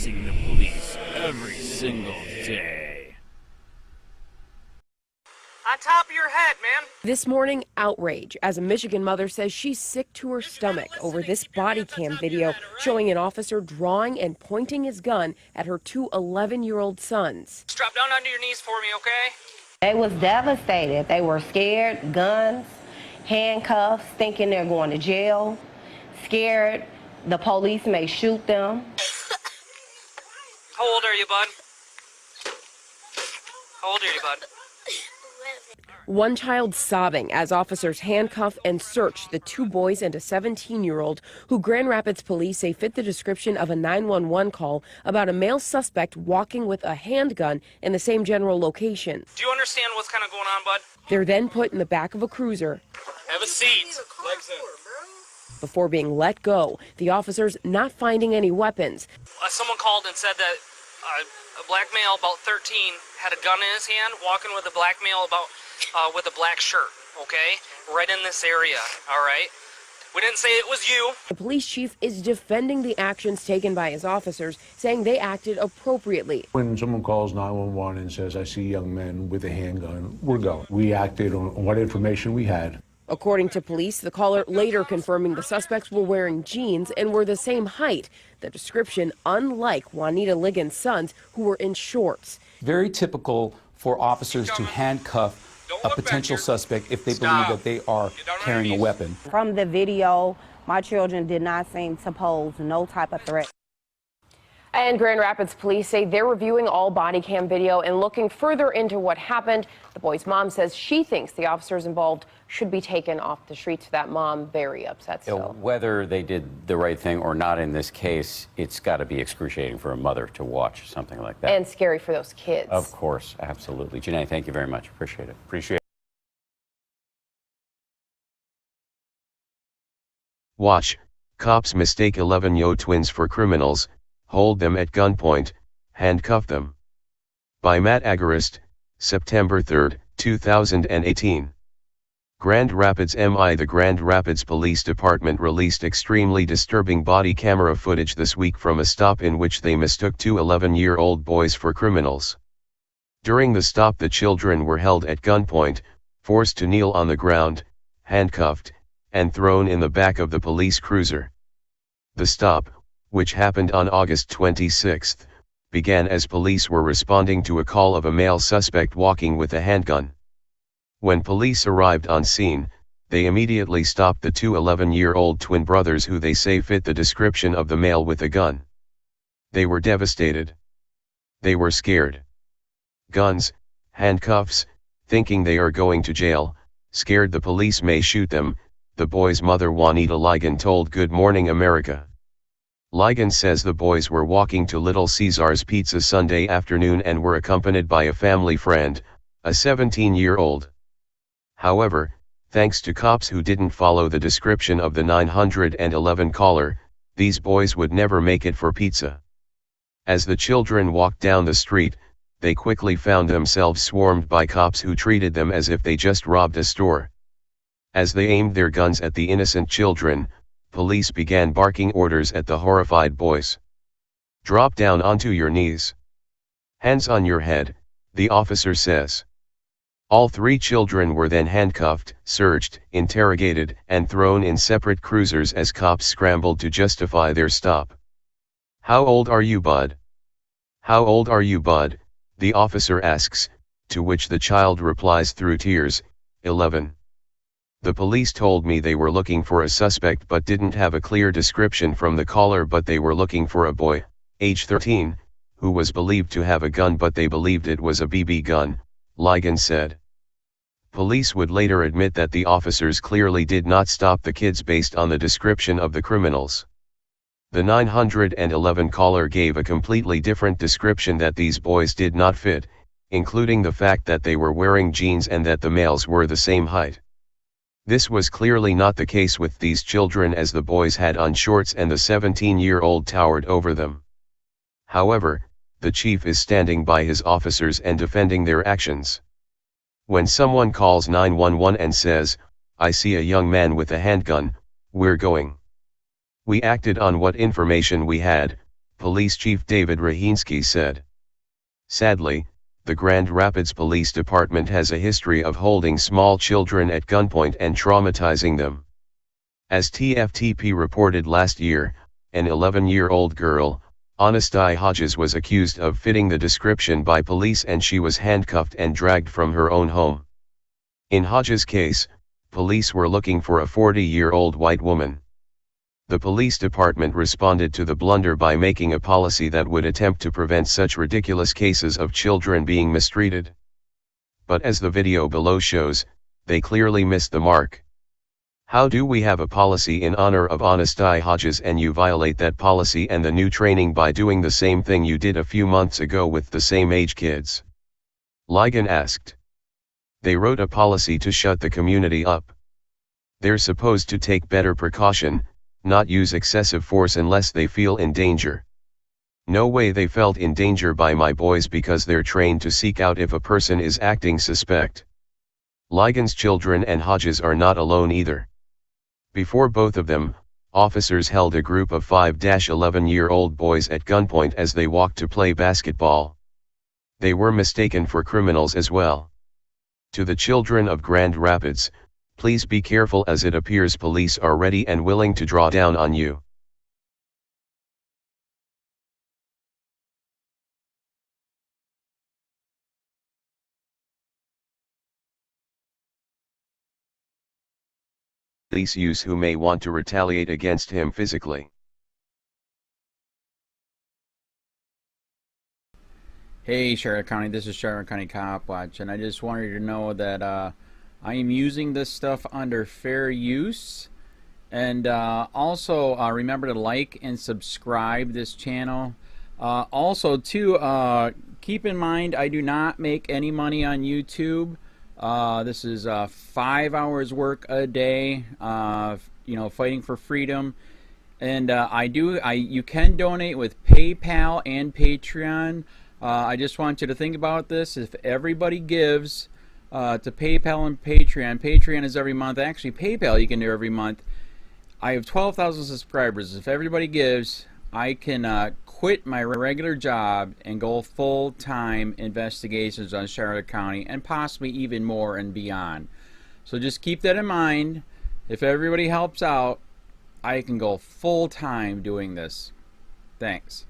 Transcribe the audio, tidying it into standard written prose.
facing the police every single day. On top of your head, man. This morning, outrage as a Michigan mother says she's sick to her stomach over this body cam video showing an officer drawing and pointing his gun at her two 11-year-old sons. Just drop down onto your knees for me, okay? They was devastated. They were scared, guns, handcuffs, thinking they're going to jail, scared the police may shoot them. How old are you, bud? How old are you, bud? One child sobbing as officers handcuff and search the two boys and a 17-year-old who Grand Rapids police say fit the description of a 911 call about a male suspect walking with a handgun in the same general location. Do you understand what's kind of going on, bud? They're then put in the back of a cruiser. Have a seat. Legs in. Before being let go, the officers not finding any weapons. Someone called and said that a black male about 13 had a gun in his hand, walking with a black male with a black shirt, okay? Right in this area, all right? We didn't say it was you. The police chief is defending the actions taken by his officers, saying they acted appropriately. When someone calls 911 and says, I see young men with a handgun, we're going. We acted on what information we had. According to police, the caller later confirming the suspects were wearing jeans and were the same height. The description unlike Juanita Ligon's sons, who were in shorts. Very typical for officers to handcuff a potential suspect if they believe that they are carrying a weapon. From the video, my children did not seem to pose no type of threat. And Grand Rapids police say they're reviewing all body cam video and looking further into what happened. The boy's mom says she thinks the officers involved should be taken off the streets. That mom very upset still. Whether they did the right thing or not in this case, it's got to be excruciating for a mother to watch something like that. And scary for those kids. Of course, absolutely. Janae, thank you very much. Appreciate it. Appreciate it. Watch. Cops mistake 11-year-old twins for criminals, hold them at gunpoint, handcuff them. By Matt Agarist, September 3, 2018. Grand Rapids MI. The Grand Rapids Police Department released extremely disturbing body camera footage this week from a stop in which they mistook two 11-year-old boys for criminals. During the stop, the children were held at gunpoint, forced to kneel on the ground, handcuffed, and thrown in the back of the police cruiser. The stop, which happened on August 26, began as police were responding to a call of a male suspect walking with a handgun. When police arrived on scene, they immediately stopped the two 11-year-old twin brothers who they say fit the description of the male with a gun. They were devastated. They were scared. Guns, handcuffs, thinking they are going to jail, scared the police may shoot them, the boy's mother Juanita Ligon told Good Morning America. Ligon says the boys were walking to Little Caesar's Pizza Sunday afternoon and were accompanied by a family friend, a 17-year-old. However, thanks to cops who didn't follow the description of the 911 caller, these boys would never make it for pizza. As the children walked down the street, they quickly found themselves swarmed by cops who treated them as if they just robbed a store. As they aimed their guns at the innocent children, police began barking orders at the horrified boys. Drop down onto your knees. Hands on your head, the officer says. All three children were then handcuffed, searched, interrogated, and thrown in separate cruisers as cops scrambled to justify their stop. How old are you, bud? How old are you, bud? The officer asks, to which the child replies through tears, 11. The police told me they were looking for a suspect but didn't have a clear description from the caller, but they were looking for a boy, age 13, who was believed to have a gun, but they believed it was a BB gun, Ligon said. Police would later admit that the officers clearly did not stop the kids based on the description of the criminals. The 911 caller gave a completely different description that these boys did not fit, including the fact that they were wearing jeans and that the males were the same height. This was clearly not the case with these children, as the boys had on shorts and the 17-year-old towered over them. However, the chief is standing by his officers and defending their actions. When someone calls 911 and says, I see a young man with a handgun, we're going. We acted on what information we had, Police Chief David Rahinsky said. Sadly, the Grand Rapids Police Department has a history of holding small children at gunpoint and traumatizing them. As TFTP reported last year, an 11-year-old girl, Anastai Hodges, was accused of fitting the description by police, and she was handcuffed and dragged from her own home. In Hodges' case, police were looking for a 40-year-old white woman. The police department responded to the blunder by making a policy that would attempt to prevent such ridiculous cases of children being mistreated. But as the video below shows, they clearly missed the mark. How do we have a policy in honor of Anastai Hodges and you violate that policy and the new training by doing the same thing you did a few months ago with the same age kids? Ligon asked. They wrote a policy to shut the community up. They're supposed to take better precaution, not use excessive force unless they feel in danger. No way they felt in danger by my boys because they're trained to seek out if a person is acting suspect. Ligon's children and Hodges are not alone either. Before both of them, officers held a group of 5-11-year-old boys at gunpoint as they walked to play basketball. They were mistaken for criminals as well. To the children of Grand Rapids, please be careful, as it appears police are ready and willing to draw down on you. Police use who may want to retaliate against him physically. Hey Charlotte County, this is Charlotte County Cop Watch, and I just wanted you to know that I am using this stuff under fair use. And also remember to like and subscribe this channel. Also too, keep in mind I do not make any money on YouTube. This is 5 hours work a day, you know, fighting for freedom. And you can donate with PayPal and Patreon. I just want you to think about this. If everybody gives to PayPal and Patreon, Patreon is every month. Actually, PayPal you can do every month. I have 12,000 subscribers. If everybody gives, I can quit my regular job and go full-time investigations on Charlotte County and possibly even more and beyond. So just keep that in mind. If everybody helps out, I can go full-time doing this. Thanks.